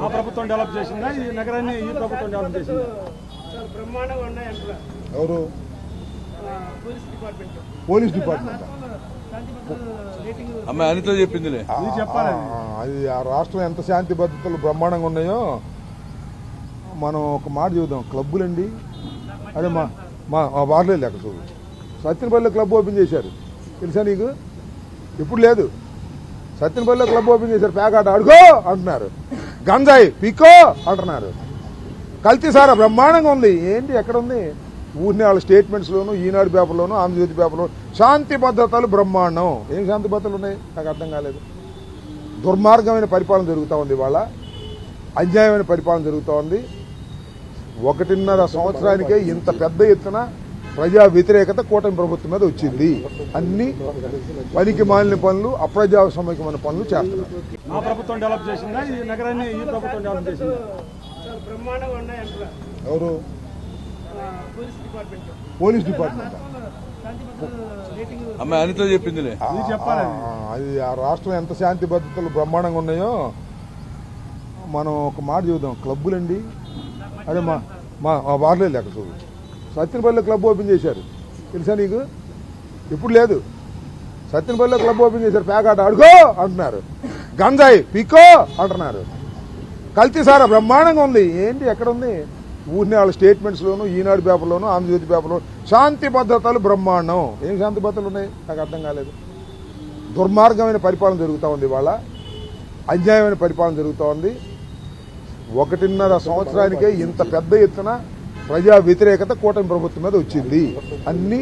ఆ ప్రభుత్వం డెవలప్ చేసిందా ఈ నగరాన్ని ఈ ప్రభుత్వం డెవలప్ చేసిందా? బ్రహ్మాండంగా ఉన్నాయంటారు. ఎవరు? పోలీస్ డిపార్ట్మెంట్ అమ్మాయి అనితో చెప్పిందిలే. అది ఆ రాష్ట్రం ఎంత శాంతి భద్రతలు బ్రహ్మాండంగా ఉన్నాయో మనం ఒక మాట చూద్దాం. క్లబ్బులండి, అదే మా బార్లేదు అక్కడ చూడు, సత్యనపల్లిలో క్లబ్ ఓపెన్ చేశారు, తెలుసా నీకు? ఇప్పుడు లేదు. సత్యనపల్లిలో క్లబ్ ఓపెన్ చేశారు, పేకాట ఆడుకో అంటున్నారు, గంజాయి పీకో అంటున్నారు, కల్తీ సారా బ్రహ్మాండంగా ఉంది. ఏంటి ఎక్కడ ఉంది? ఊరిని వాళ్ళ స్టేట్మెంట్స్లోను, ఈనాడు పేపర్లోను, ఆంధ్రజ్యోతి పేపర్లో శాంతి భద్రతలు బ్రహ్మాండం. ఏం శాంతి భద్రతలు ఉన్నాయి? నాకు అర్థం కాలేదు. దుర్మార్గమైన పరిపాలన జరుగుతూ ఉంది, ఇవాళ అన్యాయమైన పరిపాలన జరుగుతూ ఉంది. 1.5 సంవత్సరానికే ఇంత పెద్ద ఎత్తున ప్రజా వ్యతిరేకత కూటమి ప్రభుత్వం మీద వచ్చింది. అన్ని పనికి మాలిన పనులు, అప్రజాస్వామికమైన పనులు చేస్తున్నారు. ఆ ప్రభుత్వం డెవలప్ చేసిందా ఈ నగరాన్ని ఈ ప్రభుత్వం డెవలప్ చేసిందా? బ్రహ్మాండంగా ఉన్నాయంటారు. ఎవరు? పోలీస్ డిపార్ట్మెంట్ అమ్మాయి అనితో చెప్పిందిలే. అది ఆ రాష్ట్రం ఎంత శాంతి భద్రతలు బ్రహ్మాండంగా ఉన్నాయో మనం ఒక మాట చూద్దాం. క్లబ్బులండి, అదే మా బార్లేదు అక్కడ చూడు, సత్యనపల్లిలో క్లబ్ ఓపెన్ చేశారు, తెలుసా నీకు? ఇప్పుడు లేదు. సత్యనపల్లిలో క్లబ్ ఓపెన్ చేశారు, పేకాట ఆడుకో అంటున్నారు, గంజాయి పీకో అంటున్నారు, కల్తీ సారా బ్రహ్మాండంగా ఉంది. ఏంటి ఎక్కడ ఉంది? ఊరిని వాళ్ళ స్టేట్మెంట్స్లోను, ఈనాడు పేపర్లోను, ఆంధ్రజ్యోతి పేపర్లో శాంతి భద్రతలు బ్రహ్మాండం. ఏం శాంతి భద్రతలు ఉన్నాయి? నాకు అర్థం కాలేదు. దుర్మార్గమైన పరిపాలన జరుగుతూ ఉంది, ఇవాళ అన్యాయమైన పరిపాలన జరుగుతూ ఉంది. 1.5 సంవత్సరానికే ఇంత పెద్ద ఎత్తున ప్రజా వ్యతిరేకత కూటమి ప్రభుత్వం మీద వచ్చింది. అన్ని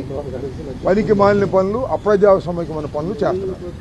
పనికి మాలిన పనులు, అప్రజాస్వామికమైన పనులు చేస్తున్నారు.